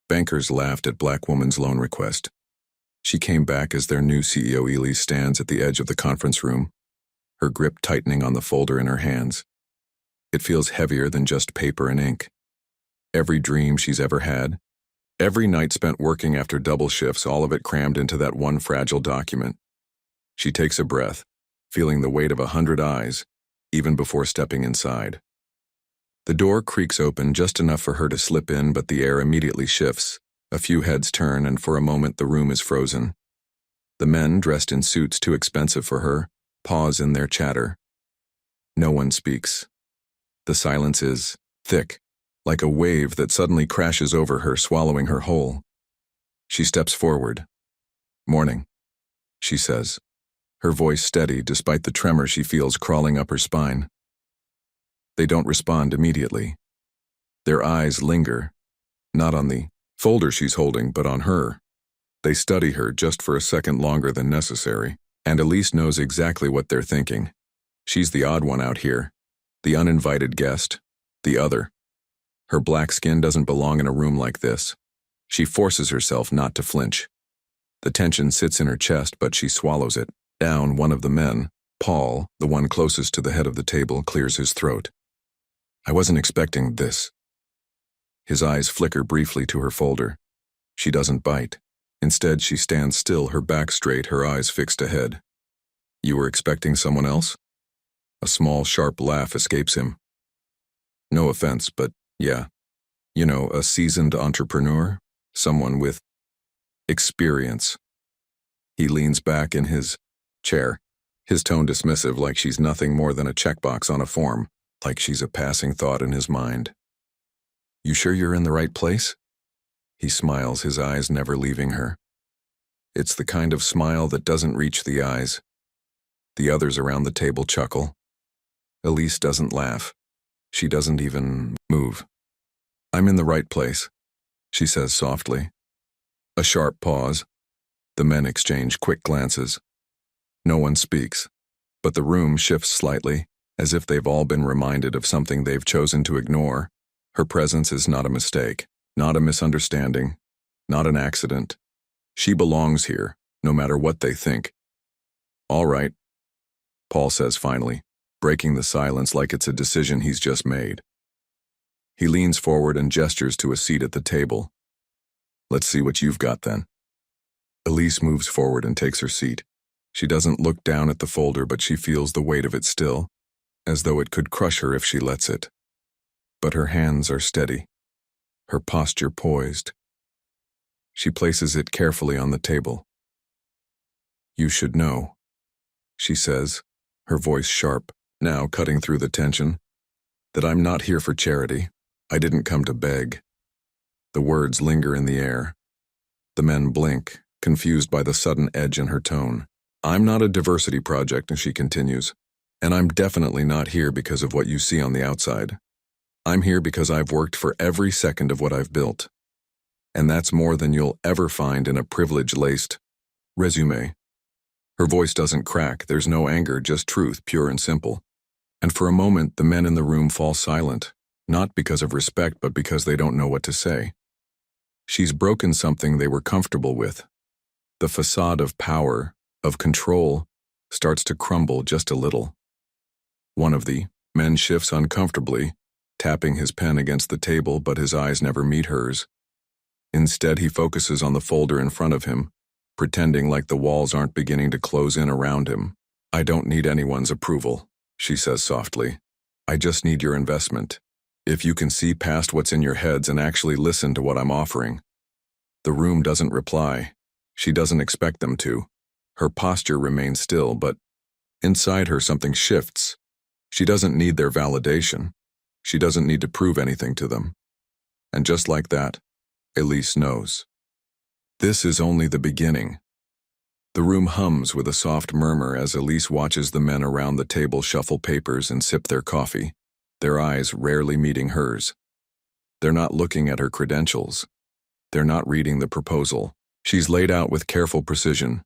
Bankers laughed at black woman's loan request. She came back as their new CEO Elise stands at the edge of the conference room, her grip tightening on the folder in her hands. It feels heavier than just paper and ink. Every dream she's ever had, every night spent working after double shifts, all of it crammed into that one fragile document. She takes a breath, feeling the weight of 100 eyes, even before stepping inside. The door creaks open just enough for her to slip in, but the air immediately shifts. A few heads turn, and for a moment the room is frozen. The men, dressed in suits too expensive for her, pause in their chatter. No one speaks. The silence is thick, like a wave that suddenly crashes over her, swallowing her whole. She steps forward. "Morning," she says, her voice steady despite the tremor she feels crawling up her spine. They don't respond immediately. Their eyes linger, not on the folder she's holding, but on her. They study her just for a second longer than necessary, and Elise knows exactly what they're thinking. She's the odd one out here, the uninvited guest, the other. Her black skin doesn't belong in a room like this. She forces herself not to flinch. The tension sits in her chest, but she swallows it. Down, one of the men, Paul, the one closest to the head of the table, clears his throat. "I wasn't expecting this." His eyes flicker briefly to her folder. She doesn't bite. Instead, she stands still, her back straight, her eyes fixed ahead. "You were expecting someone else?" A small, sharp laugh escapes him. "No offense, but yeah. You know, a seasoned entrepreneur, someone with experience." He leans back in his chair, his tone dismissive, like she's nothing more than a checkbox on a form, like she's a passing thought in his mind. "You sure you're in the right place?" He smiles, his eyes never leaving her. It's the kind of smile that doesn't reach the eyes. The others around the table chuckle. Elise doesn't laugh. She doesn't even move. "I'm in the right place," she says softly. A sharp pause. The men exchange quick glances. No one speaks, but the room shifts slightly, as if they've all been reminded of something they've chosen to ignore. Her presence is not a mistake, not a misunderstanding, not an accident. She belongs here, no matter what they think. "All right," Paul says finally, breaking the silence like it's a decision he's just made. He leans forward and gestures to a seat at the table. "Let's see what you've got then." Elise moves forward and takes her seat. She doesn't look down at the folder, but she feels the weight of it still, as though it could crush her if she lets it. But her hands are steady, her posture poised. She places it carefully on the table. "You should know," she says, her voice sharp, now cutting through the tension, "that I'm not here for charity. I didn't come to beg." The words linger in the air. The men blink, confused by the sudden edge in her tone. "I'm not a diversity project," she continues, "and I'm definitely not here because of what you see on the outside. I'm here because I've worked for every second of what I've built. And that's more than you'll ever find in a privilege-laced resume." Her voice doesn't crack, there's no anger, just truth, pure and simple. And for a moment, the men in the room fall silent, not because of respect, but because they don't know what to say. She's broken something they were comfortable with. The facade of power, of control, starts to crumble just a little. One of the men shifts uncomfortably, tapping his pen against the table, but his eyes never meet hers. Instead, he focuses on the folder in front of him, pretending like the walls aren't beginning to close in around him. "I don't need anyone's approval," she says softly. "I just need your investment. If you can see past what's in your heads and actually listen to what I'm offering." The room doesn't reply. She doesn't expect them to. Her posture remains still, but inside her something shifts. She doesn't need their validation. She doesn't need to prove anything to them. And just like that, Elise knows. This is only the beginning. The room hums with a soft murmur as Elise watches the men around the table shuffle papers and sip their coffee, their eyes rarely meeting hers. They're not looking at her credentials. They're not reading the proposal she's laid out with careful precision.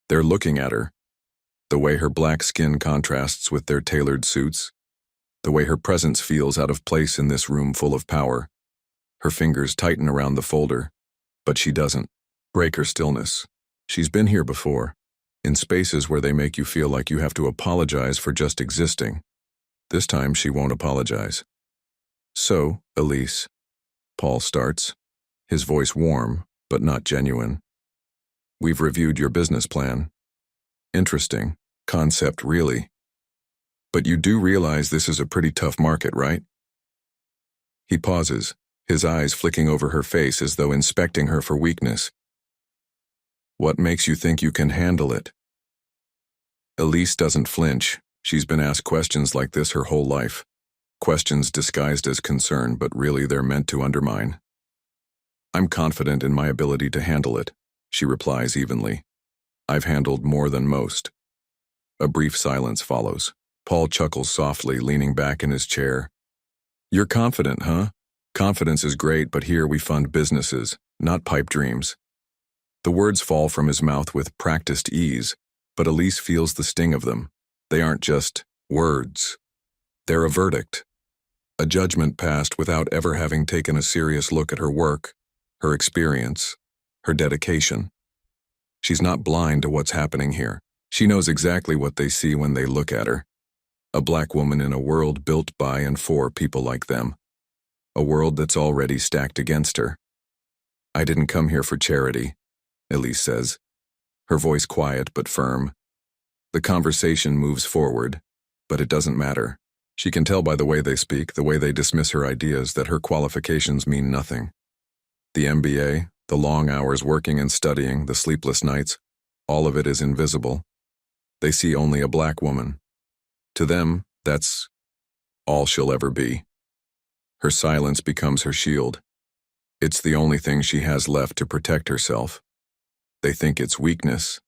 They're looking at her, the way her black skin contrasts with their tailored suits, the way her presence feels out of place in this room full of power. Her fingers tighten around the folder, but she doesn't break her stillness. She's been here before, in spaces where they make you feel like you have to apologize for just existing. This time she won't apologize. "So, Elise," Paul starts, his voice warm, but not genuine. "We've reviewed your business plan. Interesting concept, really. But you do realize this is a pretty tough market, right?" He pauses, his eyes flicking over her face as though inspecting her for weakness. "What makes you think you can handle it?" Elise doesn't flinch. She's been asked questions like this her whole life. Questions disguised as concern, but really they're meant to undermine. "I'm confident in my ability to handle it," she replies evenly. "I've handled more than most." A brief silence follows. Paul chuckles softly, leaning back in his chair. "You're confident, huh? Confidence is great, but here we fund businesses, not pipe dreams." The words fall from his mouth with practiced ease, but Elise feels the sting of them. They aren't just words. They're a verdict. A judgment passed without ever having taken a serious look at her work, her experience, her dedication. She's not blind to what's happening here. She knows exactly what they see when they look at her. A black woman in a world built by and for people like them. A world that's already stacked against her. "I didn't come here for charity," Elise says, her voice quiet but firm. The conversation moves forward, but it doesn't matter. She can tell by the way they speak, the way they dismiss her ideas, that her qualifications mean nothing. The MBA, the long hours working and studying, the sleepless nights, all of it is invisible. They see only a black woman. To them, that's all she'll ever be. Her silence becomes her shield. It's the only thing she has left to protect herself. They think it's weakness,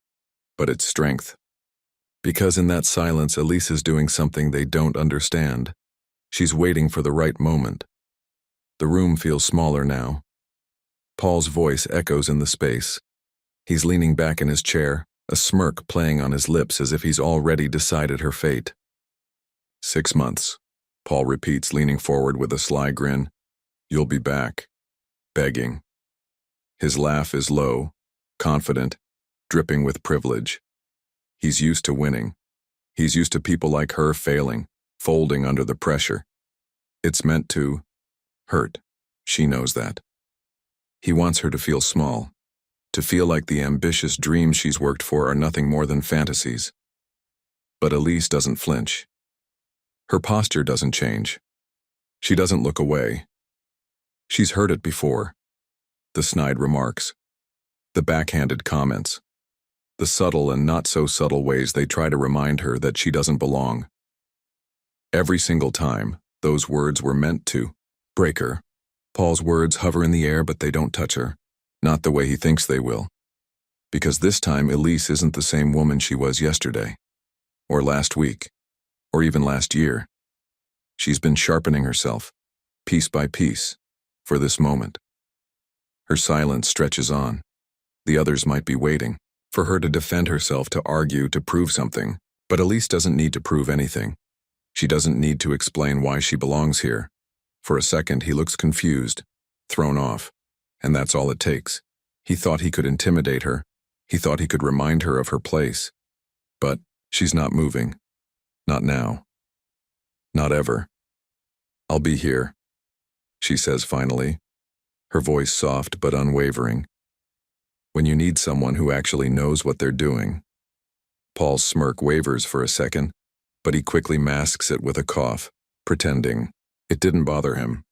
but it's strength. Because in that silence, Elise is doing something they don't understand. She's waiting for the right moment. The room feels smaller now. Paul's voice echoes in the space. He's leaning back in his chair, a smirk playing on his lips as if he's already decided her fate. 6 months, Paul repeats, leaning forward with a sly grin. "You'll be back." Begging. His laugh is low, confident, dripping with privilege. He's used to winning. He's used to people like her failing, folding under the pressure. It's meant to hurt. She knows that. He wants her to feel small, to feel like the ambitious dreams she's worked for are nothing more than fantasies. But Elise doesn't flinch. Her posture doesn't change. She doesn't look away. She's heard it before. The snide remarks. The backhanded comments. The subtle and not so subtle ways they try to remind her that she doesn't belong. Every single time, those words were meant to break her. Paul's words hover in the air, but they don't touch her. Not the way he thinks they will. Because this time, Elise isn't the same woman she was yesterday, or last week, or even last year. She's been sharpening herself, piece by piece, for this moment. Her silence stretches on. The others might be waiting for her to defend herself, to argue, to prove something. But Elise doesn't need to prove anything. She doesn't need to explain why she belongs here. For a second, he looks confused, thrown off, and that's all it takes. He thought he could intimidate her. He thought he could remind her of her place. But she's not moving. Not now. Not ever. "I'll be here," she says finally, her voice soft but unwavering. "When you need someone who actually knows what they're doing." Paul's smirk wavers for a second, but he quickly masks it with a cough, pretending it didn't bother him.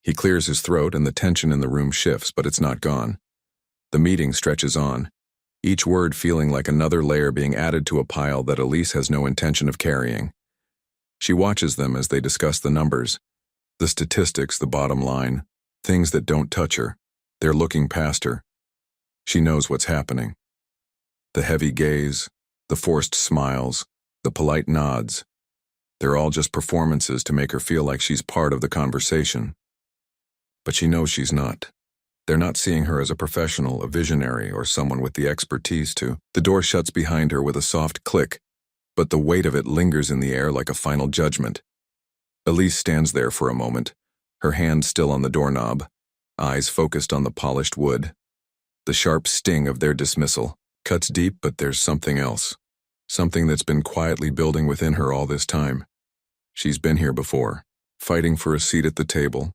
He clears his throat and the tension in the room shifts, but it's not gone. The meeting stretches on, each word feeling like another layer being added to a pile that Elise has no intention of carrying. She watches them as they discuss the numbers, the statistics, the bottom line, things that don't touch her. They're looking past her. She knows what's happening. The heavy gaze, the forced smiles, the polite nods. They're all just performances to make her feel like she's part of the conversation. But she knows she's not. They're not seeing her as a professional, a visionary, or someone with the expertise to. The door shuts behind her with a soft click, but the weight of it lingers in the air like a final judgment. Elise stands there for a moment, her hand still on the doorknob, eyes focused on the polished wood. The sharp sting of their dismissal cuts deep, but there's something else. Something that's been quietly building within her all this time. She's been here before, fighting for a seat at the table,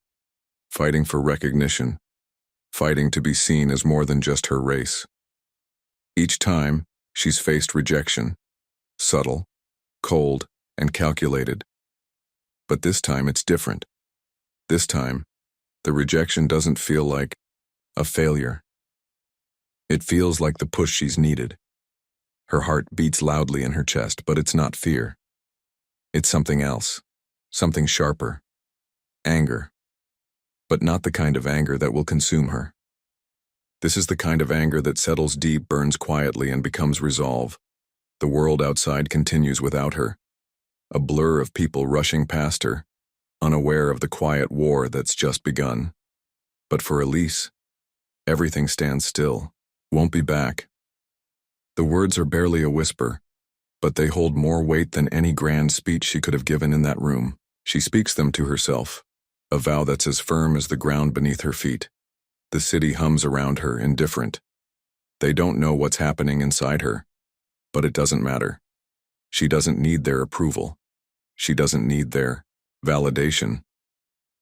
fighting for recognition, fighting to be seen as more than just her race. Each time, she's faced rejection, subtle, cold, and calculated. But this time it's different. This time, the rejection doesn't feel like a failure. It feels like the push she's needed. Her heart beats loudly in her chest, but it's not fear. It's something else, something sharper. Anger. But not the kind of anger that will consume her. This is the kind of anger that settles deep, burns quietly, and becomes resolve. The world outside continues without her. A blur of people rushing past her, unaware of the quiet war that's just begun. But for Elise, everything stands still, won't be back. The words are barely a whisper, but they hold more weight than any grand speech she could have given in that room. She speaks them to herself, a vow that's as firm as the ground beneath her feet. The city hums around her, indifferent. They don't know what's happening inside her, but it doesn't matter. She doesn't need their approval. She doesn't need their validation.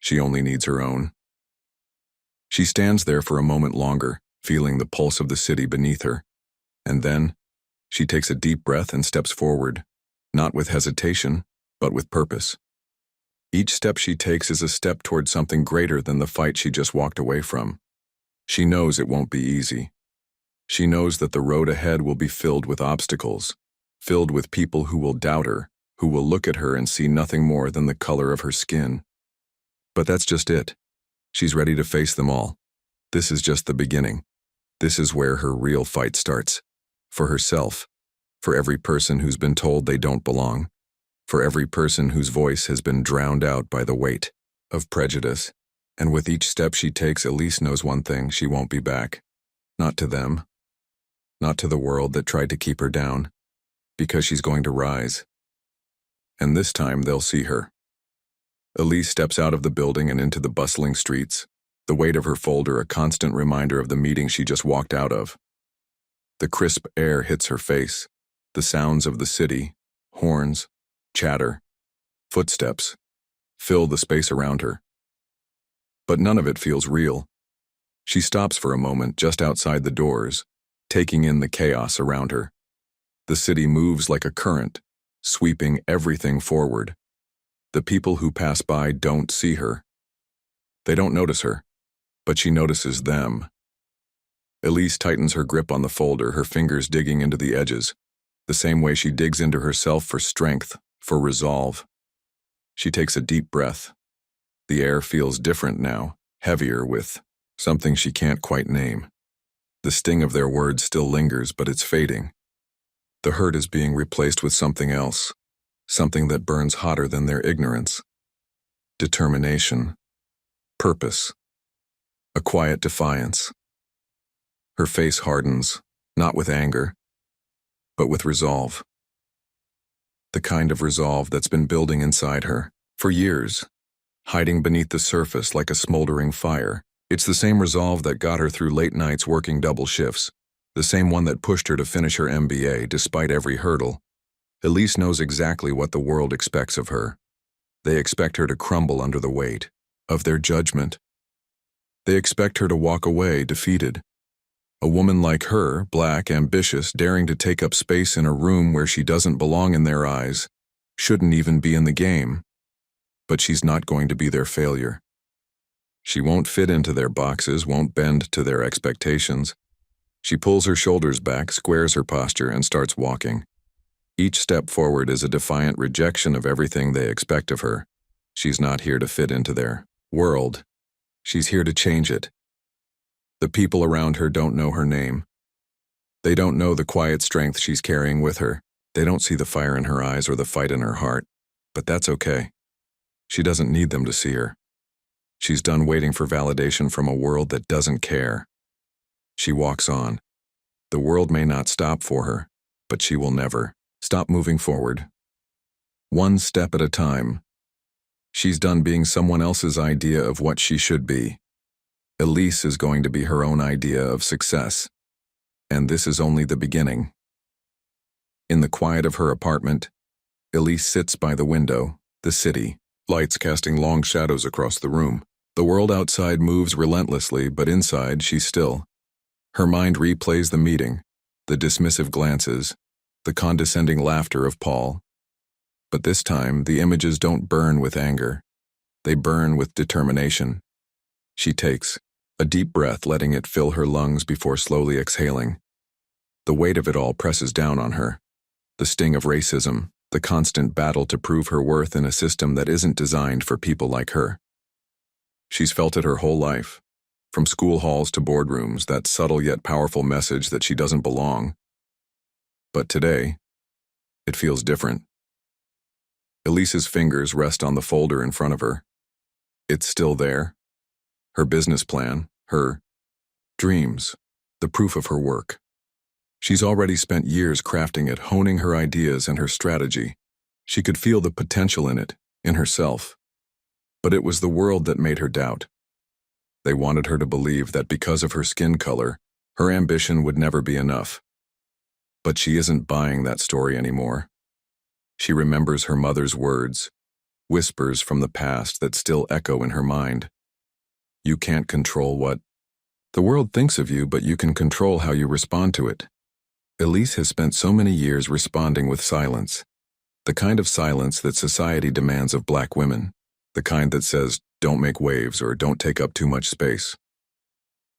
She only needs her own. She stands there for a moment longer, feeling the pulse of the city beneath her. And then, she takes a deep breath and steps forward, not with hesitation, but with purpose. Each step she takes is a step toward something greater than the fight she just walked away from. She knows it won't be easy. She knows that the road ahead will be filled with obstacles, filled with people who will doubt her, who will look at her and see nothing more than the color of her skin. But that's just it. She's ready to face them all. This is just the beginning. This is where her real fight starts. For herself, for every person who's been told they don't belong, for every person whose voice has been drowned out by the weight of prejudice. And with each step she takes, Elise knows one thing: she won't be back. Not to them. Not to the world that tried to keep her down. Because she's going to rise. And this time they'll see her. Elise steps out of the building and into the bustling streets, the weight of her folder a constant reminder of the meeting she just walked out of. The crisp air hits her face, the sounds of the city, horns, chatter, footsteps, fill the space around her. But none of it feels real. She stops for a moment just outside the doors, taking in the chaos around her. The city moves like a current, sweeping everything forward. The people who pass by don't see her. They don't notice her, but she notices them. Elise tightens her grip on the folder, her fingers digging into the edges, the same way she digs into herself for strength, for resolve. She takes a deep breath. The air feels different now, heavier, with something she can't quite name. The sting of their words still lingers, but it's fading. The hurt is being replaced with something else, something that burns hotter than their ignorance. Determination. Purpose. A quiet defiance. Her face hardens, not with anger, but with resolve. The kind of resolve that's been building inside her for years, hiding beneath the surface like a smoldering fire. It's the same resolve that got her through late nights working double shifts, the same one that pushed her to finish her MBA despite every hurdle. Elise knows exactly what the world expects of her. They expect her to crumble under the weight of their judgment. They expect her to walk away defeated. A woman like her, black, ambitious, daring to take up space in a room where she doesn't belong in their eyes, shouldn't even be in the game. But she's not going to be their failure. She won't fit into their boxes, won't bend to their expectations. She pulls her shoulders back, squares her posture, and starts walking. Each step forward is a defiant rejection of everything they expect of her. She's not here to fit into their world. She's here to change it. The people around her don't know her name. They don't know the quiet strength she's carrying with her. They don't see the fire in her eyes or the fight in her heart. But that's okay. She doesn't need them to see her. She's done waiting for validation from a world that doesn't care. She walks on. The world may not stop for her, but she will never stop moving forward. One step at a time. She's done being someone else's idea of what she should be. Elise is going to be her own idea of success. And this is only the beginning. In the quiet of her apartment, Elise sits by the window, the city, lights casting long shadows across the room. The world outside moves relentlessly, but inside she's still. Her mind replays the meeting, the dismissive glances, the condescending laughter of Paul. But this time, the images don't burn with anger. They burn with determination. She takes a deep breath, letting it fill her lungs before slowly exhaling. The weight of it all presses down on her. The sting of racism, the constant battle to prove her worth in a system that isn't designed for people like her. She's felt it her whole life, from school halls to boardrooms, that subtle yet powerful message that she doesn't belong. But today, it feels different. Elise's fingers rest on the folder in front of her. It's still there. Her business plan, her dreams, the proof of her work. She's already spent years crafting it, honing her ideas and her strategy. She could feel the potential in it, in herself. But it was the world that made her doubt. They wanted her to believe that because of her skin color, her ambition would never be enough. But she isn't buying that story anymore. She remembers her mother's words, whispers from the past that still echo in her mind. You can't control what the world thinks of you, but you can control how you respond to it. Elise has spent so many years responding with silence, the kind of silence that society demands of Black women, the kind that says, don't make waves or don't take up too much space.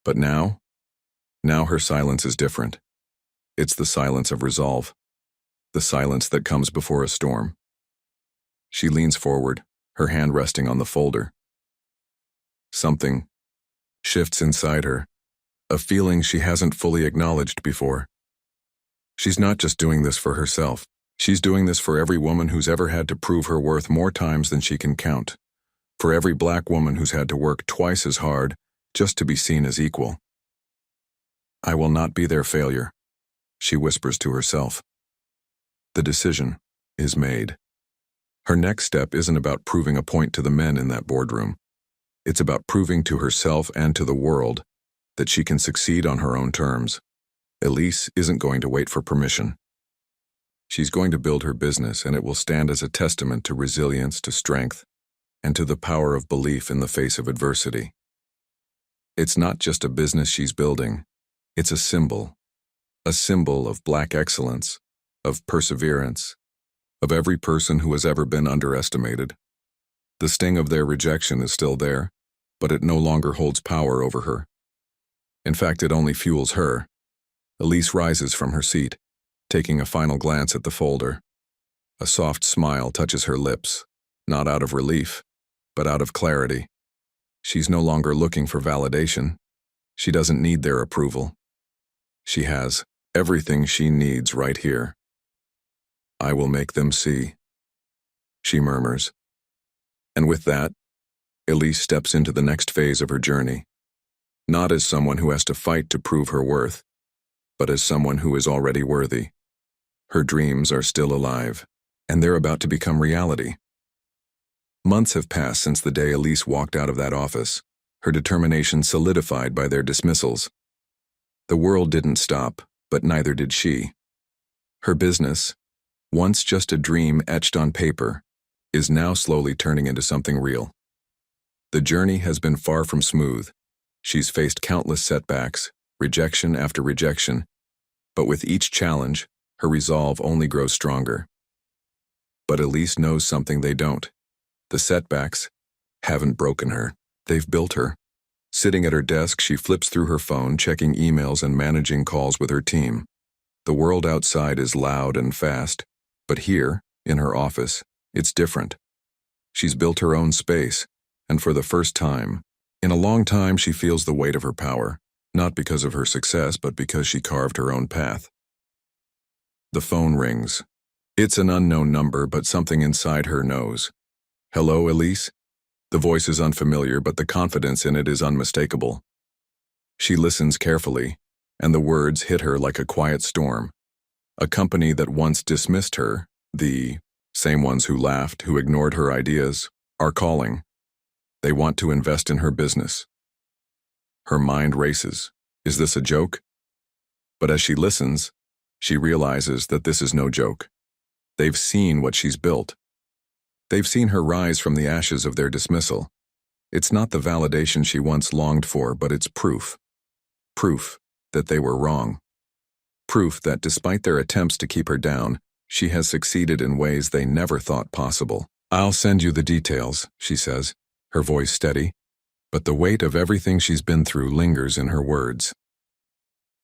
But now her silence is different. It's the silence of resolve, the silence that comes before a storm. She leans forward, her hand resting on the folder. Something shifts inside her, a feeling she hasn't fully acknowledged before. She's not just doing this for herself. She's doing this for every woman who's ever had to prove her worth more times than she can count. For every Black woman who's had to work twice as hard just to be seen as equal. I will not be their failure, she whispers to herself. The decision is made. Her next step isn't about proving a point to the men in that boardroom. It's about proving to herself and to the world that she can succeed on her own terms. Elise isn't going to wait for permission. She's going to build her business, and it will stand as a testament to resilience, to strength, and to the power of belief in the face of adversity. It's not just a business she's building. It's a symbol of Black excellence, of perseverance, of every person who has ever been underestimated. The sting of their rejection is still there, but it no longer holds power over her. In fact, it only fuels her. Elise rises from her seat, taking a final glance at the folder. A soft smile touches her lips, not out of relief, but out of clarity. She's no longer looking for validation. She doesn't need their approval. She has everything she needs right here. I will make them see, she murmurs. And with that, Elise steps into the next phase of her journey, not as someone who has to fight to prove her worth, but as someone who is already worthy. Her dreams are still alive, and they're about to become reality. Months have passed since the day Elise walked out of that office, her determination solidified by their dismissals. The world didn't stop, but neither did she. Her business, once just a dream etched on paper, is now slowly turning into something real. The journey has been far from smooth. She's faced countless setbacks, rejection after rejection, but with each challenge, her resolve only grows stronger. But Elise knows something they don't. The setbacks haven't broken her. They've built her. Sitting at her desk, she flips through her phone, checking emails and managing calls with her team. The world outside is loud and fast, but here, in her office, it's different. She's built her own space, and for the first time, in a long time, she feels the weight of her power, not because of her success, but because she carved her own path. The phone rings. It's an unknown number, but something inside her knows. Hello, Elise? The voice is unfamiliar, but the confidence in it is unmistakable. She listens carefully, and the words hit her like a quiet storm. A company that once dismissed her, the same ones who laughed, who ignored her ideas, are calling. They want to invest in her business. Her mind races. Is this a joke? But as she listens, she realizes that this is no joke. They've seen what she's built. They've seen her rise from the ashes of their dismissal. It's not the validation she once longed for, but it's proof. Proof that they were wrong. Proof that despite their attempts to keep her down, she has succeeded in ways they never thought possible. "I'll send you the details," she says, her voice steady, but the weight of everything she's been through lingers in her words.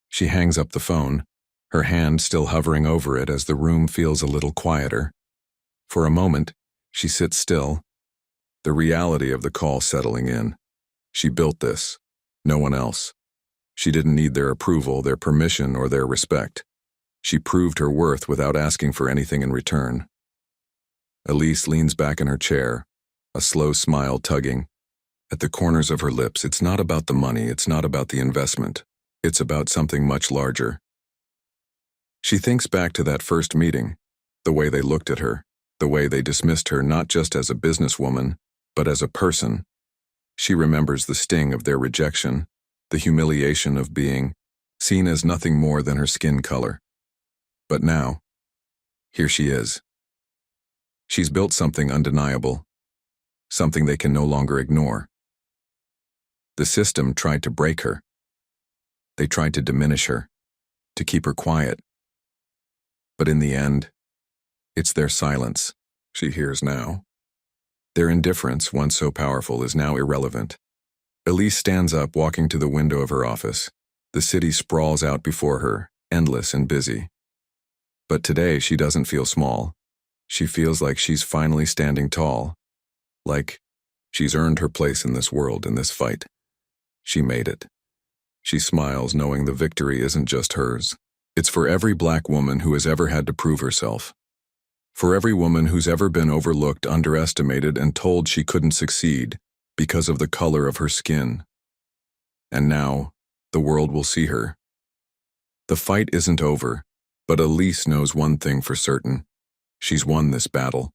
She hangs up the phone, her hand still hovering over it as the room feels a little quieter. For a moment, she sits still, the reality of the call settling in. She built this, no one else. She didn't need their approval, their permission, or their respect. She proved her worth without asking for anything in return. Elise leans back in her chair, a slow smile tugging at the corners of her lips. It's not about the money, it's not about the investment. It's about something much larger. She thinks back to that first meeting, the way they looked at her, the way they dismissed her not just as a businesswoman, but as a person. She remembers the sting of their rejection, the humiliation of being seen as nothing more than her skin color. But now, here she is. She's built something undeniable, something they can no longer ignore. The system tried to break her. They tried to diminish her, to keep her quiet. But in the end, it's their silence she hears now. Their indifference, once so powerful, is now irrelevant. Elise stands up, walking to the window of her office. The city sprawls out before her, endless and busy. But today she doesn't feel small. She feels like she's finally standing tall, like she's earned her place in this world, in this fight. She made it. She smiles, knowing the victory isn't just hers. It's for every Black woman who has ever had to prove herself. For every woman who's ever been overlooked, underestimated, and told she couldn't succeed because of the color of her skin. And now, the world will see her. The fight isn't over, but Elise knows one thing for certain. She's won this battle.